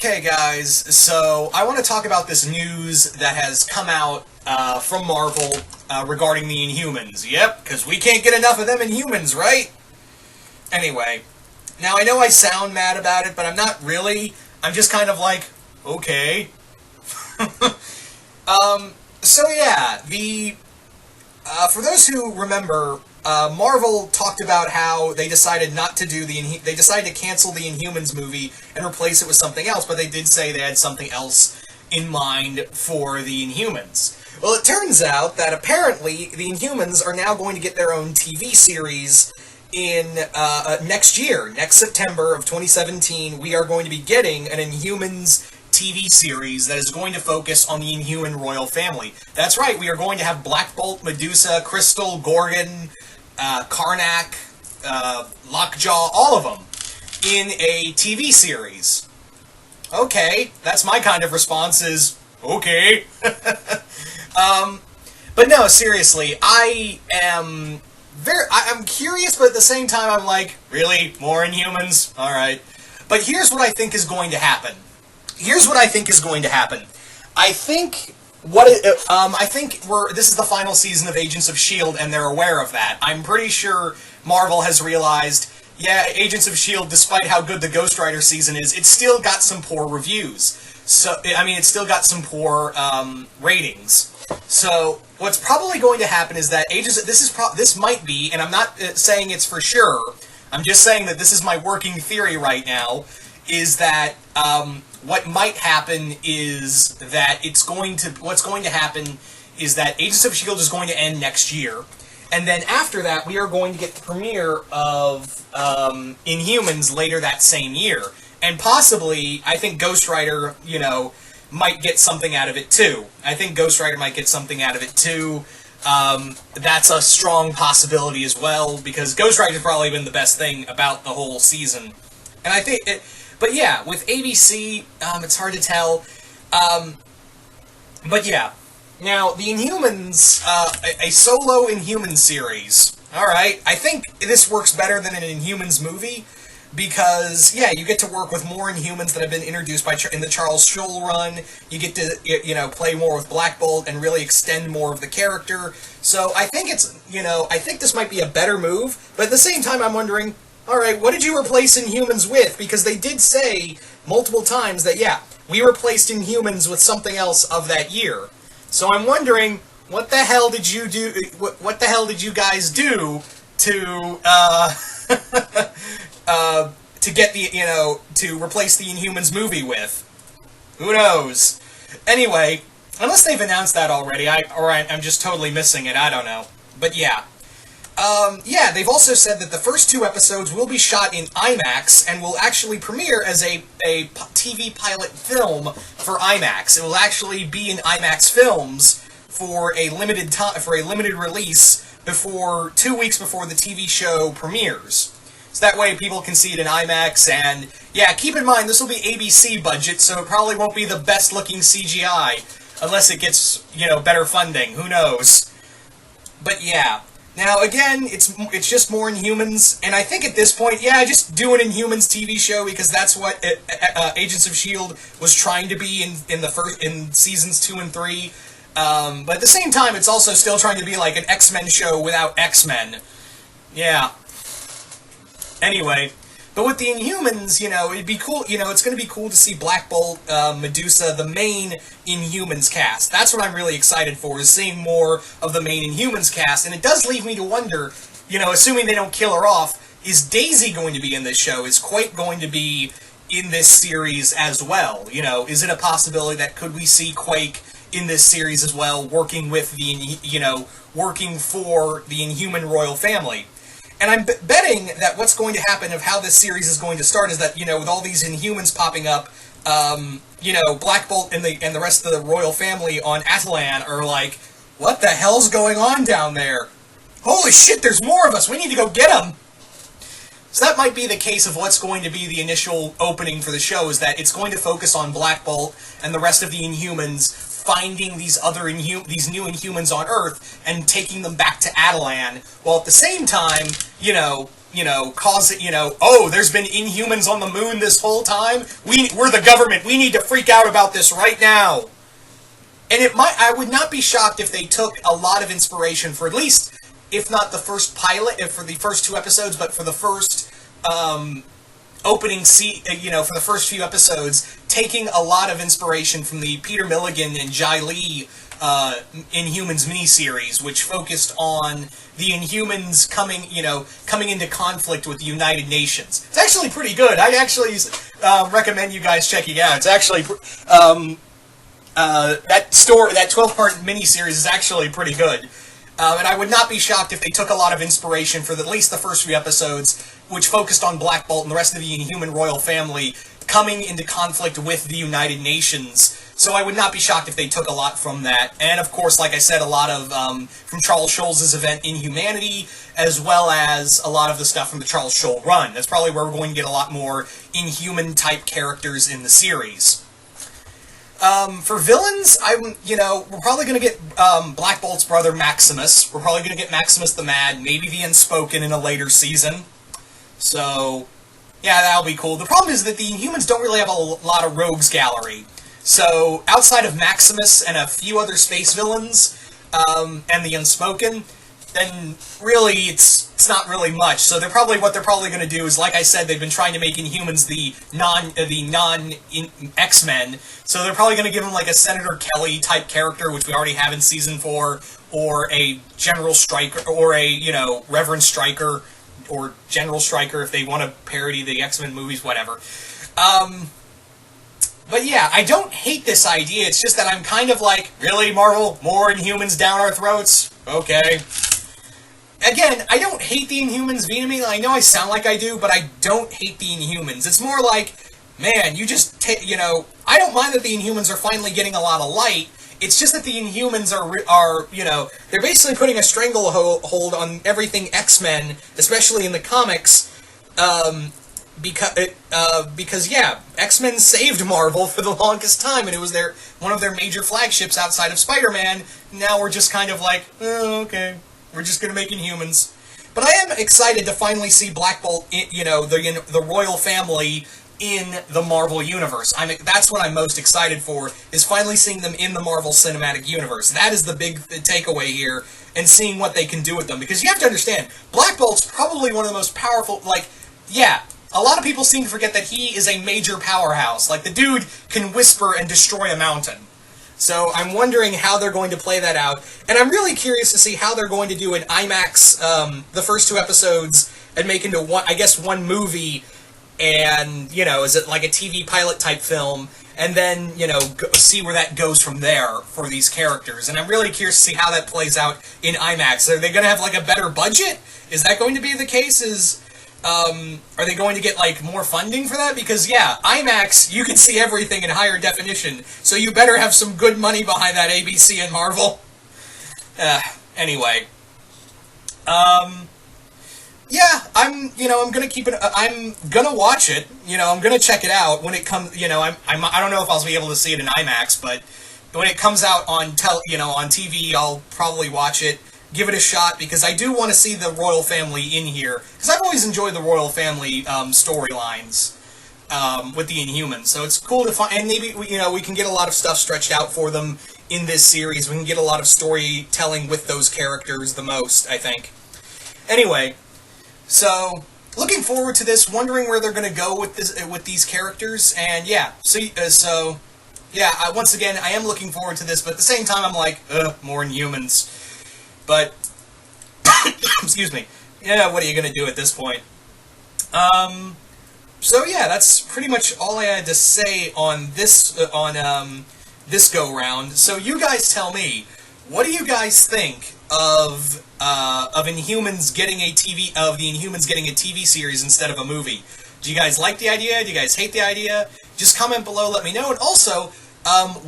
Okay, guys, so I want to talk about this news that has come out from Marvel regarding the Inhumans. Yep, because we can't get enough of them Inhumans, right? Anyway, now I know I sound mad about it, but I'm not really. I'm just kind of like, okay. So yeah, for those who remember, Marvel talked about how they decided not to do they decided to cancel the Inhumans movie and replace it with something else, but they did say they had something else in mind for the Inhumans. Well, it turns out that apparently the Inhumans are now going to get their own TV series in next year. Next September of 2017, we are going to be getting an Inhumans TV series that is going to focus on the Inhuman royal family. That's right, we are going to have Black Bolt, Medusa, Crystal, Gorgon, Karnak, Lockjaw, all of them, in a TV series. Okay, that's my kind of response is, okay. But no, seriously, I'm curious, but at the same time I'm like, really? More Inhumans? Alright. But here's what I think is going to happen. I think this is the final season of Agents of S.H.I.E.L.D. and they're aware of that. I'm pretty sure Marvel has realized, yeah, Agents of S.H.I.E.L.D., despite how good the Ghost Rider season is, it's still got some poor reviews. So, I mean, it's still got some poor ratings. So, what's probably going to happen is that this might be, and I'm not saying it's for sure, I'm just saying that this is my working theory right now, is that, what might happen is that what's going to happen is that Agents of S.H.I.E.L.D. is going to end next year, and then after that, we are going to get the premiere of Inhumans later that same year. And possibly, I think Ghost Rider, might get something out of it too. That's a strong possibility as well, because Ghost Rider's probably been the best thing about the whole season. And I think but yeah, with ABC, it's hard to tell. But yeah. Now, the Inhumans, a solo Inhumans series. Alright, I think this works better than an Inhumans movie, because, yeah, you get to work with more Inhumans that have been introduced in the Charles Schul run. You get to, play more with Black Bolt and really extend more of the character. So I think I think this might be a better move, but at the same time I'm wondering, alright, what did you replace Inhumans with? Because they did say multiple times that, yeah, we replaced Inhumans with something else of that year. So I'm wondering, what the hell did you do, what the hell did you guys do to, to get the, to replace the Inhumans movie with? Who knows? Anyway, unless they've announced that already, I'm just totally missing it, I don't know. But yeah. Yeah, they've also said that the first 2 episodes will be shot in IMAX and will actually premiere as a TV pilot film for IMAX. It will actually be in IMAX films for a limited release 2 weeks before the TV show premieres. So that way people can see it in IMAX, and yeah, keep in mind this will be ABC budget, so it probably won't be the best looking CGI unless it gets, better funding. Who knows? But yeah. Now, again, it's just more Inhumans, and I think at this point, yeah, just do an Inhumans TV show, because that's what Agents of S.H.I.E.L.D. was trying to be in seasons 2 and 3. But at the same time, it's also still trying to be like an X-Men show without X-Men. Yeah. Anyway, but with the Inhumans, it'd be cool, it's going to be cool to see Black Bolt, Medusa, the main Inhumans cast. That's what I'm really excited for, is seeing more of the main Inhumans cast, and it does leave me to wonder, assuming they don't kill her off, is Daisy going to be in this show? Is Quake going to be in this series as well? Is it a possibility that could we see Quake in this series as well, working with the, working for the Inhuman royal family? And I'm betting that what's going to happen of how this series is going to start is that, with all these Inhumans popping up, Black Bolt and the rest of the royal family on Atalan are like, what the hell's going on down there? Holy shit, there's more of us! We need to go get them! So that might be the case of what's going to be the initial opening for the show, is that it's going to focus on Black Bolt and the rest of the Inhumans finding these new Inhumans on Earth and taking them back to Atalan, while at the same time, cause it, oh, there's been Inhumans on the moon this whole time. We're the government. We need to freak out about this right now. And I would not be shocked if they took a lot of inspiration for at least, if not the first pilot, if for the first 2 episodes, but for the first opening for the first few episodes, taking a lot of inspiration from the Peter Milligan and Jai Lee Inhumans miniseries, which focused on the Inhumans coming into conflict with the United Nations. It's actually pretty good. I'd actually recommend you guys checking it out. It's actually that 12-part miniseries is actually pretty good. And I would not be shocked if they took a lot of inspiration for at least the first few episodes, which focused on Black Bolt and the rest of the Inhuman royal family coming into conflict with the United Nations. So I would not be shocked if they took a lot from that. And of course, like I said, a lot of from Charles Schulz's event Inhumanity, as well as a lot of the stuff from the Charles Schulz run. That's probably where we're going to get a lot more Inhuman-type characters in the series. For villains, we're probably going to get Black Bolt's brother Maximus. We're probably going to get Maximus the Mad, maybe the Unspoken in a later season. So, yeah, that'll be cool. The problem is that the Inhumans don't really have a lot of rogues gallery. So, outside of Maximus and a few other space villains, and the Unspoken, then really it's not really much. So what they're probably going to do is, like I said, they've been trying to make Inhumans the non X-Men. So they're probably going to give them like a Senator Kelly type character, which we already have in season 4, or a General Stryker, or a Reverend Stryker, or General Stryker if they want to parody the X-Men movies, whatever. But yeah, I don't hate this idea. It's just that I'm kind of like, really, Marvel? More Inhumans down our throats? Okay. Again, I don't hate the Inhumans vehemently. I know I sound like I do, but I don't hate the Inhumans. It's more like, man, I don't mind that the Inhumans are finally getting a lot of light. It's just that the Inhumans are they're basically putting a stranglehold on everything X-Men, especially in the comics, because X-Men saved Marvel for the longest time, and it was one of their major flagships outside of Spider-Man. Now we're just kind of like, oh, okay, we're just going to make Inhumans. But I am excited to finally see Black Bolt, the royal family in the Marvel Universe. That's what I'm most excited for, is finally seeing them in the Marvel Cinematic Universe. That is the big takeaway here, and seeing what they can do with them. Because you have to understand, Black Bolt's probably one of the most powerful, a lot of people seem to forget that he is a major powerhouse. Like, the dude can whisper and destroy a mountain. So I'm wondering how they're going to play that out. And I'm really curious to see how they're going to do an IMAX, the first 2 episodes, and make into one movie, and, is it like a TV pilot type film, and then, see where that goes from there for these characters. And I'm really curious to see how that plays out in IMAX. Are they going to have, a better budget? Is that going to be the case? Are they going to get, more funding for that? Because, IMAX, you can see everything in higher definition, so you better have some good money behind that, ABC and Marvel. Anyway. I'm gonna watch it, I'm gonna check it out when it comes, I don't know if I'll be able to see it in IMAX, but when it comes out on TV, I'll probably watch it, give it a shot, because I do want to see the royal family in here, because I've always enjoyed the royal family, storylines, with the Inhumans, so it's cool to find, and maybe, we can get a lot of stuff stretched out for them in this series. We can get a lot of storytelling with those characters the most, I think. Anyway, so, looking forward to this, wondering where they're going to go with these characters, and once again, I am looking forward to this, but at the same time, I'm like, more Inhumans. But, excuse me, what are you going to do at this point? That's pretty much all I had to say on this, this go-round. So you guys tell me, what do you guys think of Inhumans getting the Inhumans getting a TV series instead of a movie? Do you guys like the idea? Do you guys hate the idea? Just comment below, let me know. And also,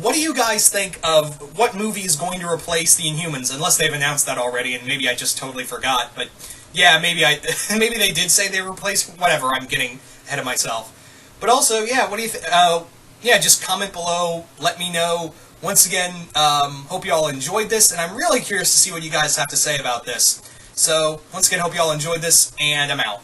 what do you guys think of what movie is going to replace the Inhumans? Unless they've announced that already, and maybe I just totally forgot. But yeah, maybe they did say they replaced. Whatever, I'm getting ahead of myself. But also, what do you think? Just comment below, let me know. Once again, hope you all enjoyed this, and I'm really curious to see what you guys have to say about this. So, once again, hope you all enjoyed this, and I'm out.